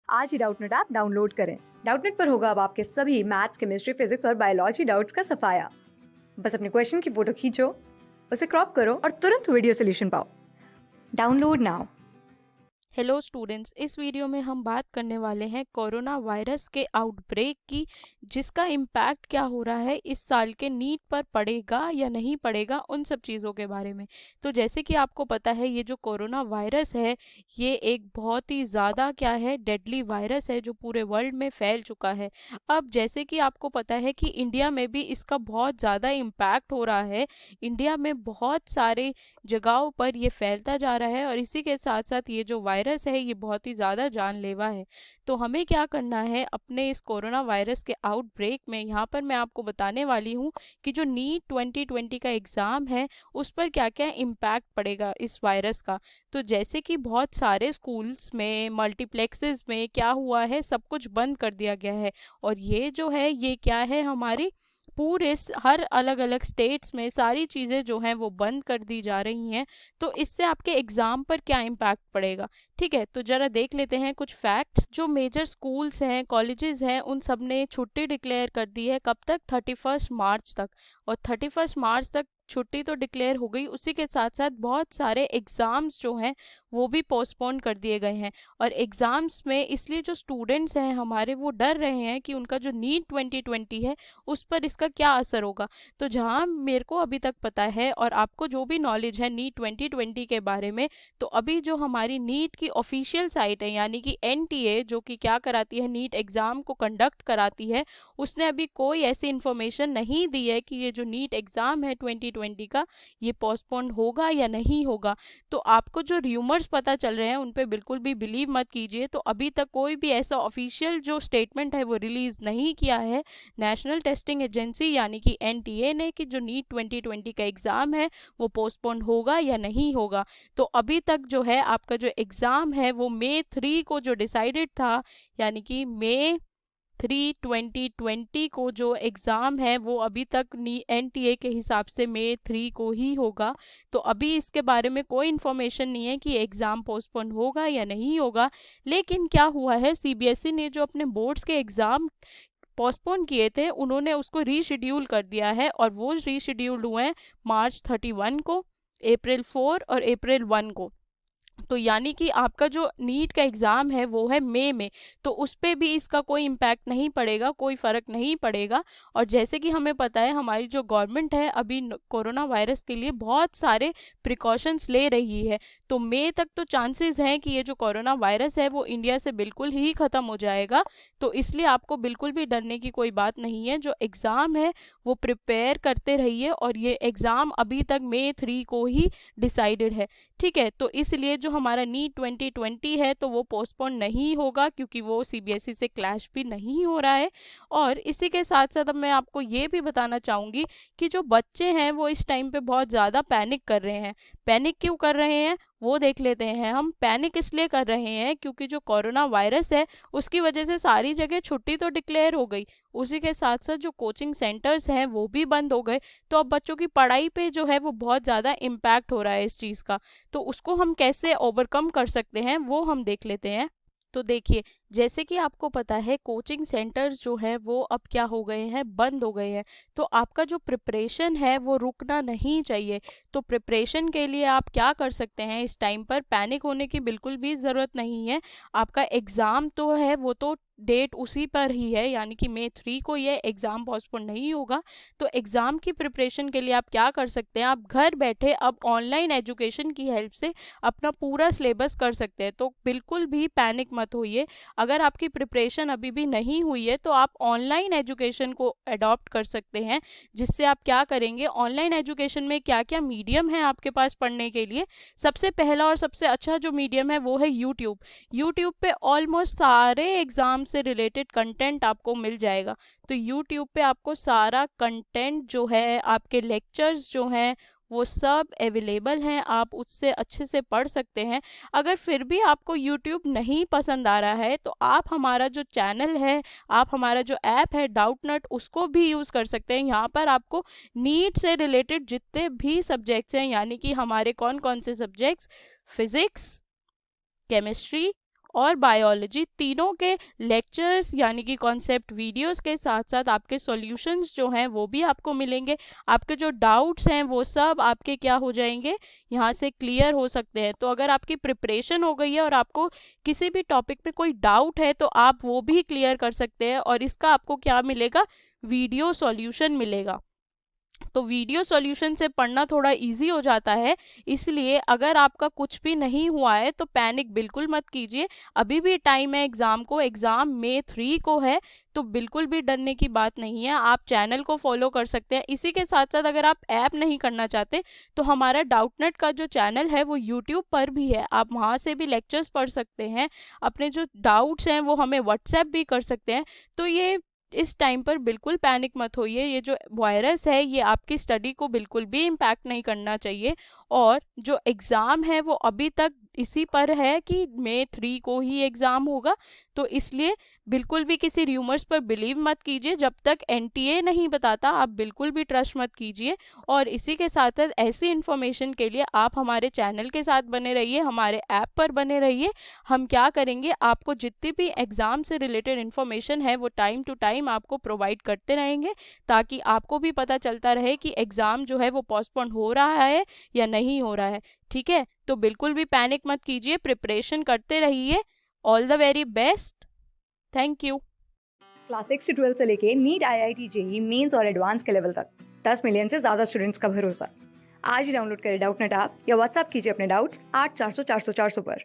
आज ही Doubtnut app download करें। Doubtnut पर होगा अब आपके सभी मैथ्स, केमिस्ट्री, फिजिक्स और बायोलॉजी डाउट्स का सफाया। बस अपने क्वेश्चन की फोटो खींचो, उसे क्रॉप करो और तुरंत वीडियो सोल्यूशन पाओ। Download now. हेलो स्टूडेंट्स, इस वीडियो में हम बात करने वाले हैं कोरोना वायरस के आउटब्रेक की, जिसका इम्पैक्ट क्या हो रहा है इस साल के नीट पर पड़ेगा या नहीं पड़ेगा, उन सब चीज़ों के बारे में। तो जैसे कि आपको पता है, ये जो कोरोना वायरस है ये एक बहुत ही ज़्यादा क्या है, डेडली वायरस है जो पूरे वर्ल्ड में फैल चुका है। अब जैसे कि आपको पता है कि इंडिया में भी इसका बहुत ज़्यादा इम्पैक्ट हो रहा है। इंडिया में बहुत सारे जगहों पर ये फैलता जा रहा है और इसी के साथ साथ ये जो वायरस है ये बहुत ही ज़्यादा जानलेवा है। तो हमें क्या करना है अपने इस कोरोना वायरस के आउटब्रेक में, यहाँ पर मैं आपको बताने वाली हूँ कि जो नीट 2020 का एग्ज़ाम है उस पर क्या क्या इम्पैक्ट पड़ेगा इस वायरस का। तो जैसे कि बहुत सारे स्कूल्स में, मल्टीप्लेक्सेस में क्या हुआ है, सब कुछ बंद कर दिया गया है। और ये जो है ये क्या है, हमारी पूरे हर अलग अलग स्टेट्स में सारी चीज़ें जो हैं वो बंद कर दी जा रही हैं। तो इससे आपके एग्ज़ाम पर क्या इम्पैक्ट पड़ेगा, ठीक है। तो ज़रा देख लेते हैं कुछ फैक्ट्स। जो मेजर स्कूल्स हैं, कॉलेजेस हैं, उन सब ने छुट्टी डिक्लेयर कर दी है। कब तक? 31 मार्च तक। और 31 मार्च तक छुट्टी तो डिक्लेयर हो गई, उसी के साथ साथ बहुत सारे एग्ज़ाम्स जो हैं वो भी पोस्टपोन कर दिए गए हैं। और एग्ज़ाम्स में इसलिए जो स्टूडेंट्स हैं हमारे, वो डर रहे हैं कि उनका जो नीट 2020 है उस पर इसका क्या असर होगा। तो जहाँ मेरे को अभी तक पता है और आपको जो भी नॉलेज है नीट 2020 के बारे में, तो अभी जो हमारी नीट की ऑफिशियल साइट है यानी कि एनटीए, जो कि क्या कराती है, नीट एग्ज़ाम को कंडक्ट कराती है, उसने अभी कोई ऐसी इन्फॉर्मेशन नहीं दी है कि ये जो नीट एग्ज़ाम है 2020 का ये पोस्टपोन होगा या नहीं होगा। तो आपको जो र्यूमर्स पता चल रहे हैं उन पे बिल्कुल भी बिलीव मत कीजिए। तो अभी तक कोई भी ऐसा ऑफिशियल जो स्टेटमेंट है वो रिलीज़ नहीं किया है नेशनल टेस्टिंग एजेंसी यानी कि एनटीए ने, कि जो नीट 2020 का एग्ज़ाम है वो पोस्टपोन होगा या नहीं होगा। तो अभी तक जो है आपका जो एग्ज़ाम है वो मई 3 को जो डिसाइडेड था, यानी कि मई 3 2020 को जो एग्ज़ाम है वो अभी तक एनटीए के हिसाब से मई 3 को ही होगा। तो अभी इसके बारे में कोई इन्फॉर्मेशन नहीं है कि एग्ज़ाम पोस्टपोन होगा या नहीं होगा। लेकिन क्या हुआ है, सीबीएसई ने जो अपने बोर्ड्स के एग्ज़ाम पोस्टपोन किए थे उन्होंने उसको रीशेड्यूल कर दिया है, और वो रीशेड्यूल्ड हुए हैं मार्च 31 को, अप्रैल 4 और अप्रैल 1 को। तो यानी कि आपका जो नीट का एग्ज़ाम है वो है मई में, तो उस पे भी इसका कोई इम्पैक्ट नहीं पड़ेगा, कोई फ़र्क नहीं पड़ेगा। और जैसे कि हमें पता है हमारी जो गवर्नमेंट है अभी कोरोना वायरस के लिए बहुत सारे प्रिकॉशंस ले रही है। तो मई तक तो चांसेस हैं कि ये जो कोरोना वायरस है वो इंडिया से बिल्कुल ही ख़त्म हो जाएगा। तो इसलिए आपको बिल्कुल भी डरने की कोई बात नहीं है। जो एग्ज़ाम है वो प्रिपेयर करते रहिए, और ये एग्ज़ाम अभी तक मई 3 को ही डिसाइडेड है, ठीक है। तो इसलिए जो हमारा नीट 2020 है तो वो पोस्टपोन नहीं होगा, क्योंकि वो सीबीएसई से क्लैश भी नहीं हो रहा है। और इसी के साथ साथ अब मैं आपको ये भी बताना चाहूँगी कि जो बच्चे हैं वो इस टाइम पे बहुत ज़्यादा पैनिक कर रहे हैं। पैनिक क्यों कर रहे हैं वो देख लेते हैं हम। पैनिक इसलिए कर रहे हैं क्योंकि जो कोरोना वायरस है उसकी वजह से सारी जगह छुट्टी तो डिक्लेयर हो गई, उसी के साथ साथ जो कोचिंग सेंटर्स हैं वो भी बंद हो गए। तो अब बच्चों की पढ़ाई पे जो है वो बहुत ज़्यादा इम्पैक्ट हो रहा है इस चीज़ का। तो उसको हम कैसे ओवरकम कर सकते हैं वो हम देख लेते हैं। तो देखिए, जैसे कि आपको पता है कोचिंग सेंटर्स जो हैं वो अब क्या हो गए हैं, बंद हो गए हैं। तो आपका जो प्रिपरेशन है वो रुकना नहीं चाहिए। तो प्रिपरेशन के लिए आप क्या कर सकते हैं, इस टाइम पर पैनिक होने की बिल्कुल भी ज़रूरत नहीं है। आपका एग्ज़ाम तो है वो तो डेट उसी पर ही है, यानी कि मई 3 को ये एग्ज़ाम पोस्टपोन नहीं होगा। तो एग्ज़ाम की प्रिपरेशन के लिए आप क्या कर सकते हैं, आप घर बैठे अब ऑनलाइन एजुकेशन की हेल्प से अपना पूरा सिलेबस कर सकते हैं। तो बिल्कुल भी पैनिक मत होइए। अगर आपकी प्रिपरेशन अभी भी नहीं हुई है तो आप ऑनलाइन एजुकेशन को अडॉप्ट कर सकते हैं, जिससे आप क्या करेंगे, ऑनलाइन एजुकेशन में क्या क्या मीडियम है आपके पास पढ़ने के लिए। सबसे पहला और सबसे अच्छा जो मीडियम है वो है यूट्यूब। यूट्यूब पे ऑलमोस्ट सारे एग्ज़ाम से रिलेटेड कंटेंट आपको मिल जाएगा। तो यूट्यूब पे आपको सारा कंटेंट जो है, आपके लेक्चर्स जो हैं वो सब अवेलेबल हैं, आप उससे अच्छे से पढ़ सकते हैं। अगर फिर भी आपको यूट्यूब नहीं पसंद आ रहा है तो आप हमारा जो चैनल है, आप हमारा जो ऐप है डाउटनट, उसको भी यूज़ कर सकते हैं। यहाँ पर आपको नीट से रिलेटेड जितने भी सब्जेक्ट्स हैं, यानी कि हमारे कौन कौन से सब्जेक्ट्स, फिज़िक्स, केमिस्ट्री और बायोलॉजी तीनों के लेक्चर्स यानी कि कॉन्सेप्ट वीडियोस के साथ साथ आपके सॉल्यूशंस जो हैं वो भी आपको मिलेंगे। आपके जो डाउट्स हैं वो सब आपके क्या हो जाएंगे, यहाँ से क्लियर हो सकते हैं। तो अगर आपकी प्रिपरेशन हो गई है और आपको किसी भी टॉपिक पे कोई डाउट है तो आप वो भी क्लियर कर सकते हैं, और इसका आपको क्या मिलेगा, वीडियो सॉल्यूशन मिलेगा। तो वीडियो सॉल्यूशन से पढ़ना थोड़ा इजी हो जाता है। इसलिए अगर आपका कुछ भी नहीं हुआ है तो पैनिक बिल्कुल मत कीजिए, अभी भी टाइम है एग्ज़ाम को, एग्ज़ाम May 3 को है, तो बिल्कुल भी डरने की बात नहीं है। आप चैनल को फॉलो कर सकते हैं। इसी के साथ साथ अगर आप ऐप नहीं करना चाहते तो हमारा डाउटनेट का जो चैनल है वो यूट्यूब पर भी है, आप वहाँ से भी लेक्चर्स पढ़ सकते हैं। अपने जो डाउट्स हैं वो हमें व्हाट्सएप भी कर सकते हैं। तो ये इस टाइम पर बिल्कुल पैनिक मत होइए, ये जो वायरस है ये आपकी स्टडी को बिल्कुल भी इम्पैक्ट नहीं करना चाहिए। और जो एग्ज़ाम है वो अभी तक इसी पर है कि May 3 को ही एग्ज़ाम होगा, तो इसलिए बिल्कुल भी किसी र्यूमर्स पर बिलीव मत कीजिए। जब तक NTA नहीं बताता आप बिल्कुल भी ट्रस्ट मत कीजिए। और इसी के साथ साथ ऐसी इन्फॉर्मेशन के लिए आप हमारे चैनल के साथ बने रहिए, हमारे ऐप पर बने रहिए। हम क्या करेंगे, आपको जितनी भी एग्ज़ाम से रिलेटेड इन्फॉर्मेशन है वो टाइम टू टाइम आपको प्रोवाइड करते रहेंगे, ताकि आपको भी पता चलता रहे कि एग्ज़ाम जो है वो पोस्टपोन हो रहा है या नहीं हो रहा है। ठीक है, तो बिल्कुल भी पैनिक मत कीजिए, प्रिपरेशन करते रहिए। All the very best, thank you. Class 6 से 12 से लेके नीट, IIT, JEE मेंस और एडवांस के लेवल तक 10 मिलियन से ज़्यादा स्टूडेंट्स का भरोसा। आज ही डाउनलोड करें डाउटनेट ऐप या व्हाट्सएप कीजिए अपने डाउट्स 8400 400 400 पर।